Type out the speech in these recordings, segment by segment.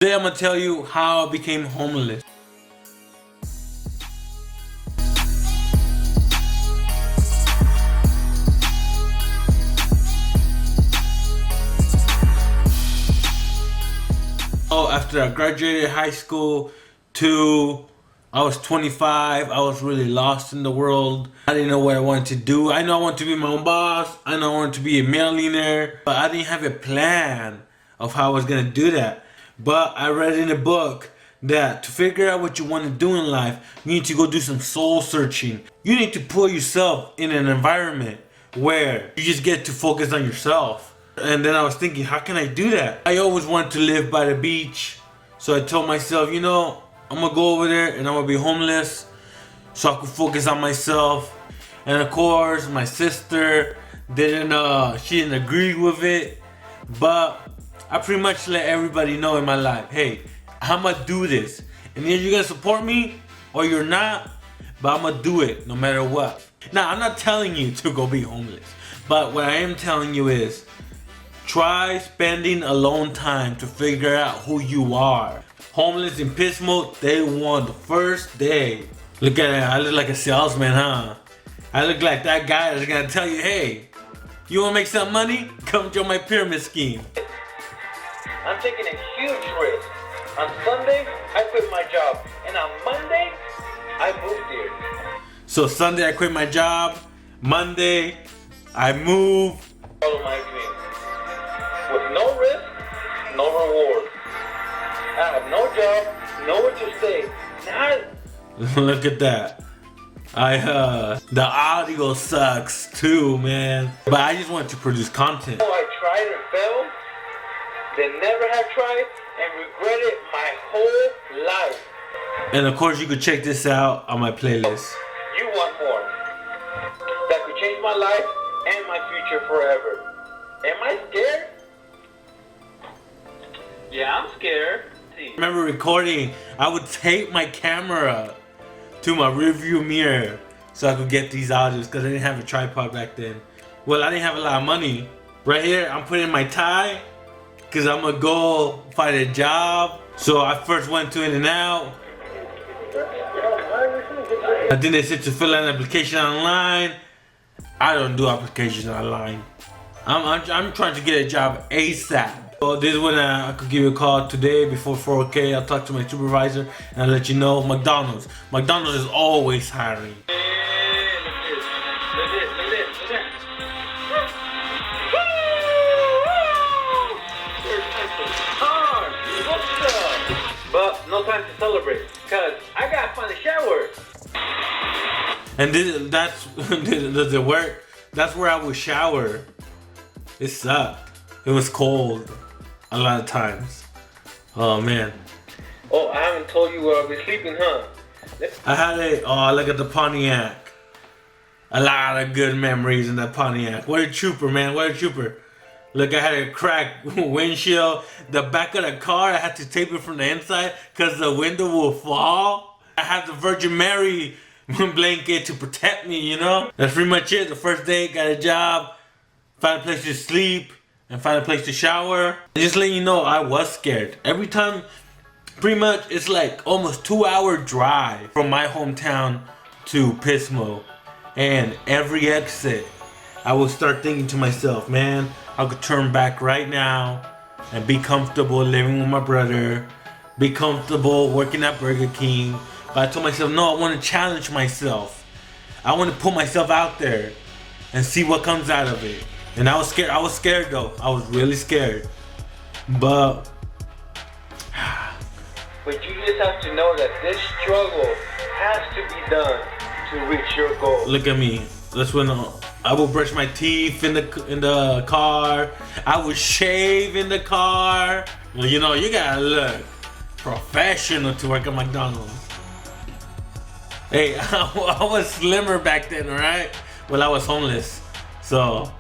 Today I'm gonna tell you how I became homeless. Oh, after I graduated high school I was 25, I was really lost in the world. I didn't know what I wanted to do. I know I wanted to be my own boss. I know I wanted to be a millionaire, but I didn't have a plan of how I was gonna do that. But I read in a book that to figure out what you want to do in life, you need to go do some soul searching. You need to put yourself in an environment where you just get to focus on yourself. And then I was thinking, how can I do that? I always wanted to live by the beach. So I told myself, you know, I'm gonna go over there and I'm gonna be homeless so I could focus on myself. And of course, my sister she didn't agree with it. But I pretty much let everybody know in my life, hey, I'm gonna do this. And either you're gonna support me or you're not, but I'm gonna do it no matter what. Now, I'm not telling you to go be homeless, but what I am telling you is try spending alone time to figure out who you are. Homeless in Pismo, day one, the first day. Look at it, I look like a salesman, huh? I look like that guy that's gonna tell you, hey, you wanna make some money? Come join my pyramid scheme. I'm taking a huge risk. On Sunday, I quit my job. And on Monday, I moved here. So Sunday, I quit my job. Monday, I moved. Follow my dream. With no risk, no reward. I have no job, nowhere to stay. Now, look at that. The audio sucks too, man. But I just want to produce content. I tried and failed. Then never have tried and regretted my whole life. And of course, you could check this out on my playlist. You want more. That could change my life and my future forever. Am I scared? Yeah, I'm scared. I remember recording, I would tape my camera to my rearview mirror so I could get these audios because I didn't have a tripod back then. Well, I didn't have a lot of money. Right here, I'm putting my tie because I'm gonna go find a job. So I first went to In-N-Out. And then they said to fill out an application online. I don't do applications online. I'm trying to get a job ASAP. So this is when I could give you a call today before 4K. I'll talk to my supervisor and I'll let you know. McDonald's is always hiring. But no time to celebrate, cause I gotta find a shower. And does it work? That's where I would shower. It sucked. It was cold a lot of times. Oh man. Oh, I haven't told you where I'll be sleeping, huh? I had look at the Pontiac. A lot of good memories in that Pontiac. What a trooper, man, what a trooper. Look, I had a cracked windshield. The back of the car, I had to tape it from the inside because the window will fall. I had the Virgin Mary blanket to protect me, you know? That's pretty much it. The first day, got a job, found a place to sleep, and find a place to shower. Just letting you know, I was scared. Every time, pretty much, it's like almost 2-hour drive from my hometown to Pismo. And every exit, I would start thinking to myself, man, I could turn back right now and be comfortable living with my brother, be comfortable working at Burger King. But I told myself, no, I want to challenge myself. I want to put myself out there and see what comes out of it. And I was scared though. I was really scared. But you just have to know that this struggle has to be done to reach your goal. Look at me. That's when I would brush my teeth in the car. I would shave in the car. Well, you know, you gotta look professional to work at McDonald's. Hey, I was slimmer back then, alright? Well, I was homeless. So,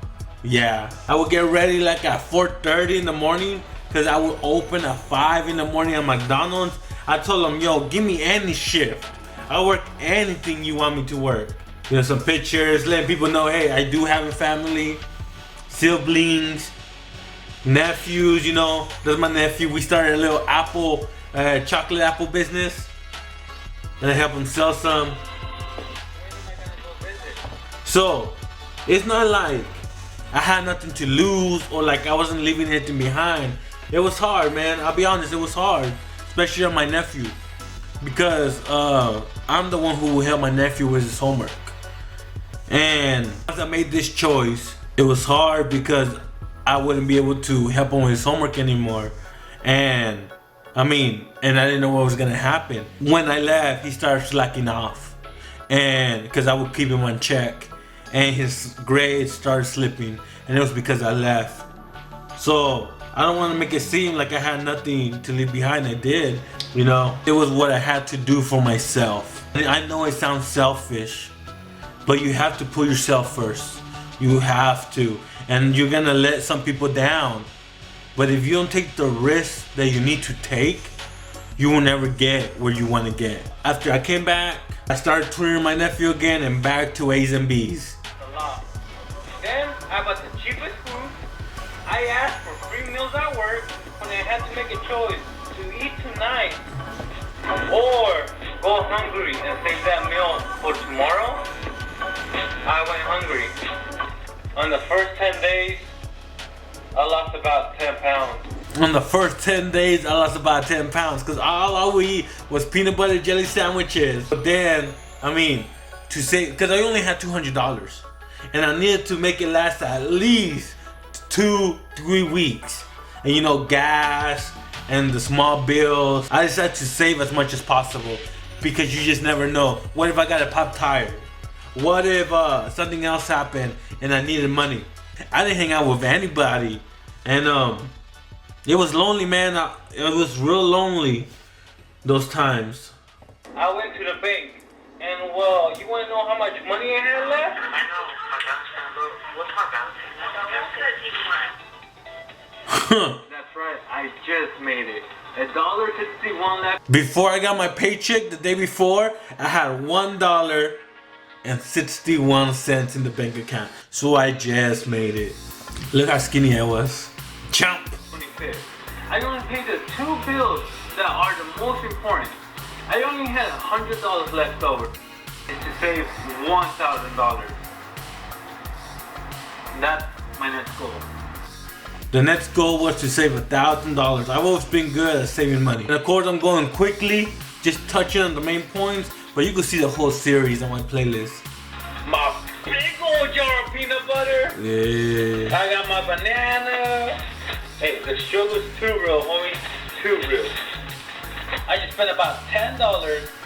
yeah. I would get ready like at 4:30 in the morning because I would open at 5 in the morning at McDonald's. I told them, yo, give me any shift. I'll work anything you want me to work. You know, some pictures, letting people know, hey, I do have a family, siblings, nephews, you know, that's my nephew. We started a little chocolate apple business. And I helped him sell some. So, it's not like I had nothing to lose or like I wasn't leaving anything behind. It was hard, man. I'll be honest, it was hard. Especially on my nephew. Because I'm the one who helped my nephew with his homework. And once I made this choice, it was hard because I wouldn't be able to help him with his homework anymore. And I didn't know what was gonna happen. When I left, he started slacking off. And because I would keep him on check. And his grades started slipping. And it was because I left. So I don't want to make it seem like I had nothing to leave behind. I did, you know. It was what I had to do for myself. And I know it sounds selfish, but you have to put yourself first. You have to. And you're gonna let some people down. But if you don't take the risk that you need to take, you will never get where you want to get. After I came back, I started tutoring my nephew again and back to A's and B's. Then I bought the cheapest food. I asked for free meals at work when I had to make a choice to eat tonight or go hungry and save that meal for tomorrow. I went hungry. On the first 10 days, I lost about 10 pounds. On the first 10 days, I lost about 10 pounds because all I would eat was peanut butter jelly sandwiches. But then, to save, because I only had $200 and I needed to make it last at least 2-3 weeks. And you know, gas and the small bills. I decided to save as much as possible because you just never know. What if I got a pop tire? What if something else happened and I needed money? I didn't hang out with anybody, and it was lonely, man. It was real lonely those times. I went to the bank, and well, you want to know how much money I had left? I know. My balance is low. What's my balance? That's right. I just made it. $1.61 left. Before I got my paycheck the day before, I had $1.61 in the bank account. So I just made it. Look how skinny I was. Chomp. 25th. I only paid the 2 bills that are the most important. I only had $100 left over. It's to save $1,000. That's my next goal. The next goal was to save $1,000. I've always been good at saving money. And of course, I'm going quickly, just touching on the main points, but you can see the whole series on my playlist. My big old jar of peanut butter. Yeah. I got my banana. Hey, the sugar's too real, homie. Too real. I just spent about $10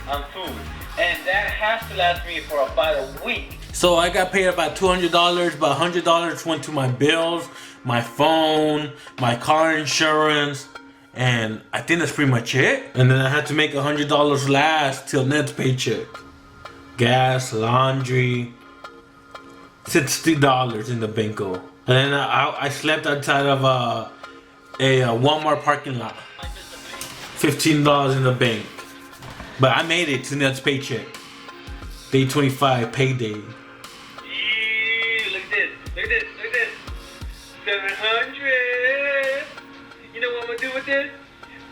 on food, and that has to last me for about a week. So I got paid about $200, but $100 went to my bills, my phone, my car insurance, and I think that's pretty much it. And then I had to make $100 last till next paycheck. Gas, laundry, $60 in the banko. And then I slept outside of a Walmart parking lot. $15 in the bank. But I made it to next paycheck. Day 25, payday. Look at this. 700. You know what I'm gonna do with this?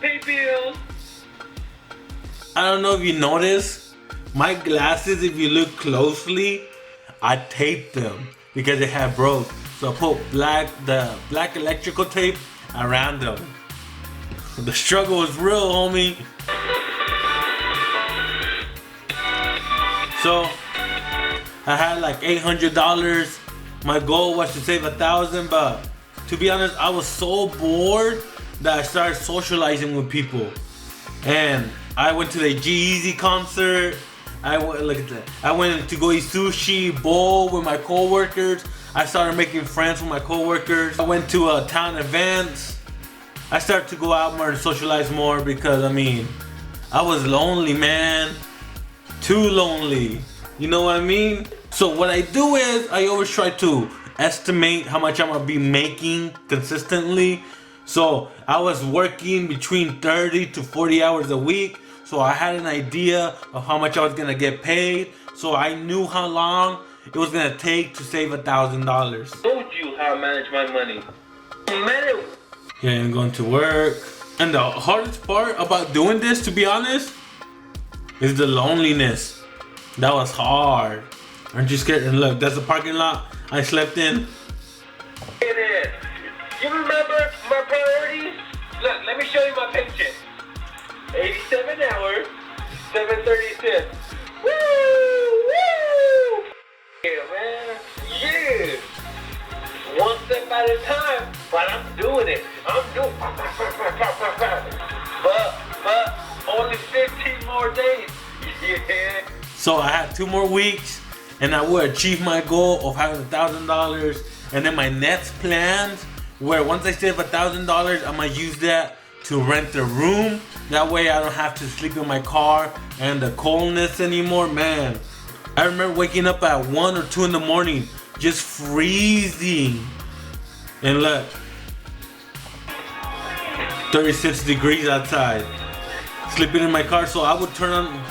Pay bills. I don't know if you noticed, my glasses, if you look closely, I taped them because they had broke. So I put the black electrical tape around them. The struggle was real, homie. So I had like $800. My goal was to save $1,000, but to be honest, I was so bored that I started socializing with people. And I went to the G-Eazy concert. I went to go eat sushi, bowl with my coworkers. I started making friends with my coworkers. I went to town events. I started to go out more and socialize more because I was lonely, man. Too lonely. You know what I mean? So what I do is I always try to estimate how much I'm gonna be making consistently. So I was working between 30 to 40 hours a week. So I had an idea of how much I was gonna get paid. So I knew how long it was gonna take to save $1,000. Told you how I manage my money. You made it. Yeah, and going to work. And the hardest part about doing this, to be honest, is the loneliness. That was hard. Aren't you scared? And look, that's the parking lot I slept in. It is. You remember my priorities? Look, let me show you my paycheck. 87 hours, 736. Woo! Woo! Yeah, man. Yeah. One step at a time, but I'm doing it. I'm doing but only 15 more days. Yeah. So I had 2 more weeks and I would achieve my goal of having $1,000. And then my next plans, where once I save $1,000, I'm gonna use that to rent a room. That way I don't have to sleep in my car and the coldness anymore. Man, I remember waking up at 1 or 2 in the morning, just freezing. And look, 36 degrees outside. Sleeping in my car, so I would turn on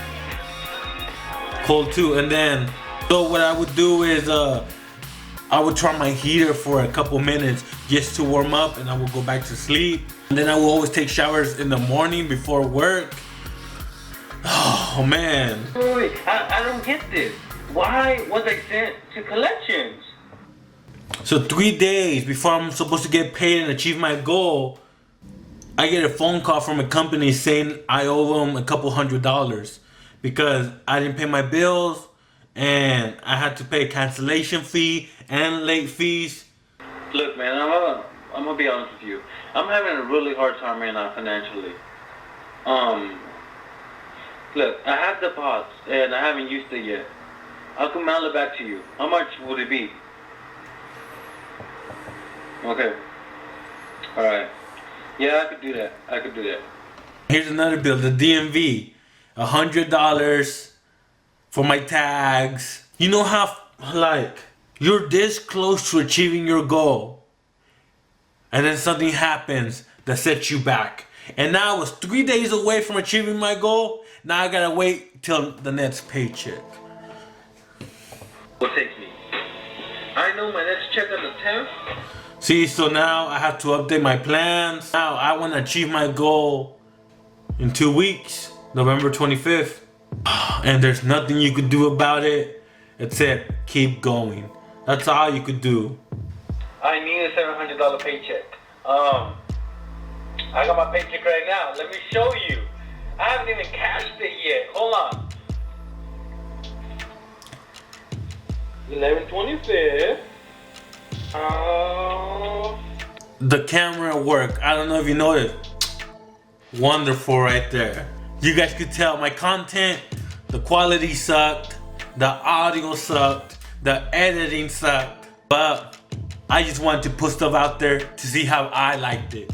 cold too. And then, so what I would do is I would turn my heater for a couple minutes just to warm up, and I would go back to sleep. And then I would always take showers in the morning before work. Oh man. Wait, I don't get this. Why was I sent to collections? So 3 days before I'm supposed to get paid and achieve my goal, I get a phone call from a company saying I owe them a couple $100 because I didn't pay my bills and I had to pay a cancellation fee and late fees. Look, man, I'm gonna be honest with you. I'm having a really hard time right now financially. Look, I have the pots and I haven't used it yet. I can mail it back to you. How much would it be? Okay. Alright. Yeah, I could do that. Here's another bill, the DMV, $100 for my tags. You know how, like, you're this close to achieving your goal, and then something happens that sets you back. And now I was 3 days away from achieving my goal. Now I gotta wait till the next paycheck. What takes me? I know my next check on the 10th. See, so now I have to update my plans. Now I want to achieve my goal in 2 weeks, November 25th. And there's nothing you could do about it except keep going. That's all you could do. I need a $700 paycheck. I got my paycheck right now. Let me show you. I haven't even cashed it yet. Hold on. 11/25. The camera work, I don't know if you noticed. Wonderful right there. You guys could tell my content, the quality sucked, the audio sucked, the editing sucked, but I just wanted to put stuff out there to see how I liked it.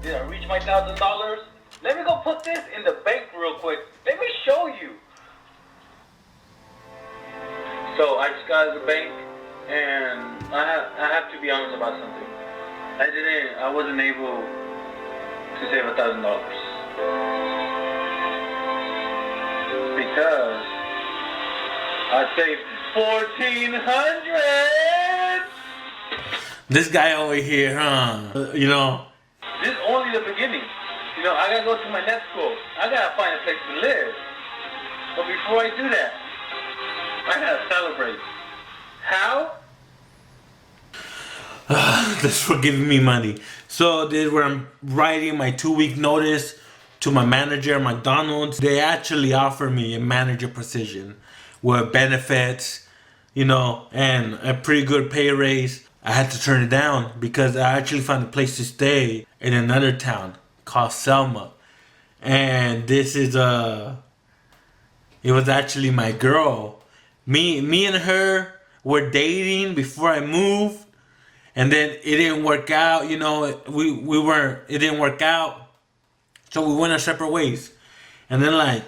Did I reach my $1,000? Let me go put this in the bank real quick. Let me show you. So I just got out of the bank, and I have to be honest about something. I wasn't able to save $1,000 because I saved 1,400. This guy over here, you know. This is only the beginning. You know, I gotta go to my next goal. I gotta find a place to live. But before I do that, I gotta celebrate. How? That's for giving me money. So this is where I'm writing my 2-week notice to my manager at McDonald's. They actually offered me a manager position with benefits, you know, and a pretty good pay raise. I had to turn it down because I actually found a place to stay in another town called Selma. And this is it was actually my girl. Me and her were dating before I moved. And then it didn't work out, you know, it didn't work out. So we went our separate ways. And then like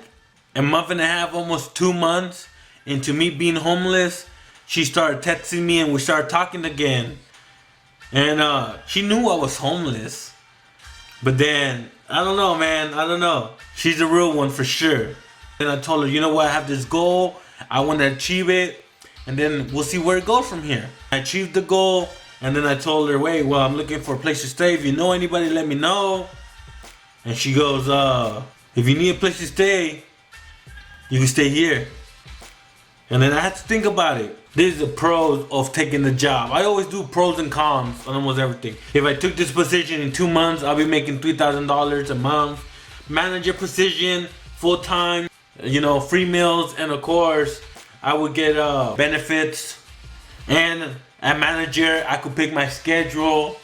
a month and a half, almost 2 months into me being homeless, she started texting me and we started talking again. And she knew I was homeless. But then, I don't know, man, I don't know. She's the real one for sure. And I told her, you know what, I have this goal. I want to achieve it. And then we'll see where it goes from here. I achieved the goal. And then I told her, wait, well, I'm looking for a place to stay. If you know anybody, let me know. And she goes, if you need a place to stay, you can stay here. And then I had to think about it. This is the pros of taking the job. I always do pros and cons on almost everything. If I took this position in 2 months, I'll be making $3,000 a month. Manager position, full-time, free meals, and of course, I would get benefits. And a manager, I could pick my schedule.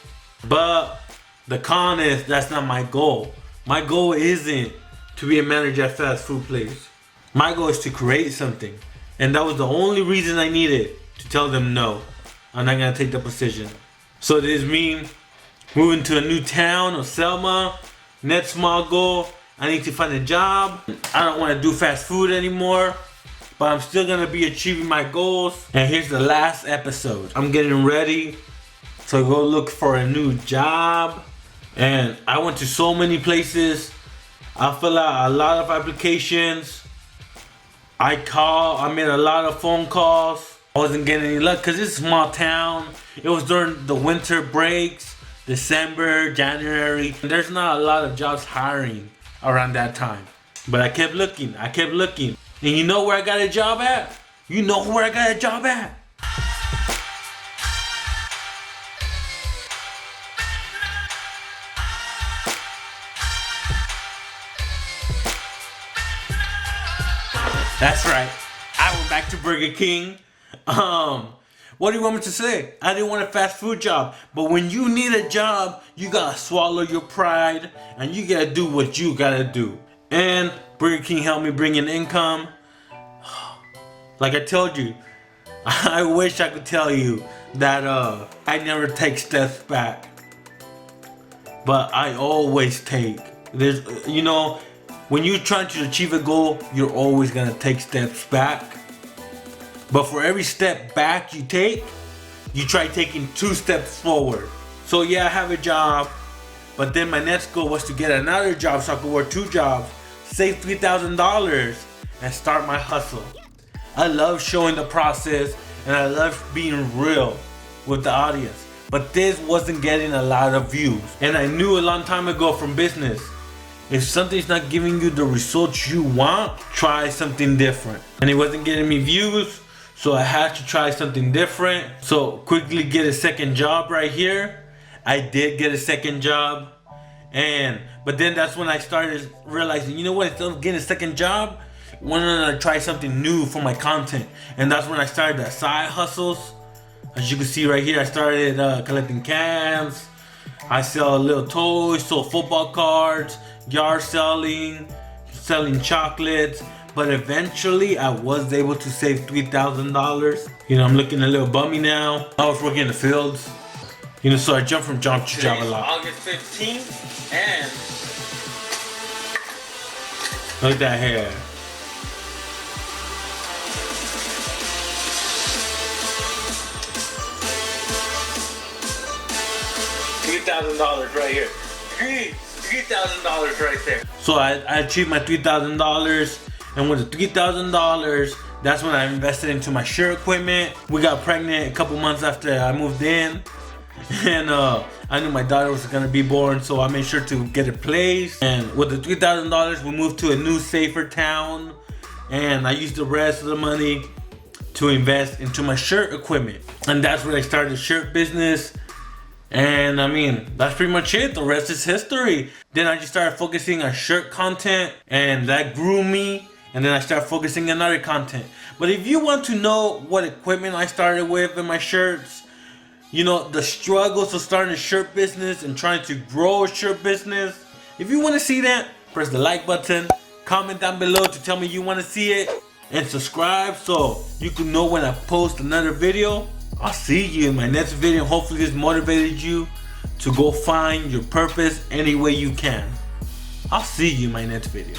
But the con is that's not my goal. My goal isn't to be a manager at fast food place. My goal is to create something. And that was the only reason I needed to tell them no. I'm not gonna take the position. So this means moving to a new town of Selma. Next small goal, I need to find a job. I don't want to do fast food anymore, but I'm still gonna be achieving my goals. And here's the last episode. I'm getting ready to go look for a new job. And I went to so many places. I fill out a lot of applications. I made a lot of phone calls. I wasn't getting any luck because it's a small town. It was during the winter breaks, December, January. There's not a lot of jobs hiring around that time. But I kept looking. And you know where I got a job at? That's right. I went back to Burger King. What do you want me to say? I didn't want a fast food job. But when you need a job, you gotta swallow your pride and you gotta do what you gotta do. And Burger King helped me bring in income. Like I told you, I wish I could tell you that I never take steps back. But I always take. When you're trying to achieve a goal, you're always gonna take steps back. But for every step back you take, you try taking 2 steps forward. So yeah, I have a job, but then my next goal was to get another job so I could work 2 jobs, save $3,000, and start my hustle. I love showing the process, and I love being real with the audience. But this wasn't getting a lot of views. And I knew a long time ago from business, if something's not giving you the results you want, try something different. And it wasn't getting me views, so I had to try something different. So quickly get a second job right here. I did get a second job. But then that's when I started realizing, instead of getting a second job, why not I try something new for my content? And that's when I started the side hustles. As you can see right here, I started collecting cans. I sell little toys, sold football cards, yard selling chocolates. But eventually I was able to save $3,000. I'm looking a little bummy now. I was working in the fields. So I jumped from job to job a lot. August 15th, and look at that hair. $3,000 right here. $3,000 right there. So I achieved my $3,000, and with the $3,000, that's when I invested into my shirt equipment. We got pregnant a couple months after I moved in, and I knew my daughter was gonna be born, so I made sure to get a place. And with the $3,000, we moved to a new, safer town, and I used the rest of the money to invest into my shirt equipment. And that's where I started the shirt business. And that's pretty much it. The rest is history. Then I just started focusing on shirt content, and that grew me. And then I started focusing on other content. But if you want to know what equipment I started with in my shirts, the struggles of starting a shirt business and trying to grow a shirt business, if you want to see that, press the like button, comment down below to tell me you want to see it, and subscribe so you can know when I post another video. I'll see you in my next video. Hopefully this motivated you to go find your purpose any way you can. I'll see you in my next video.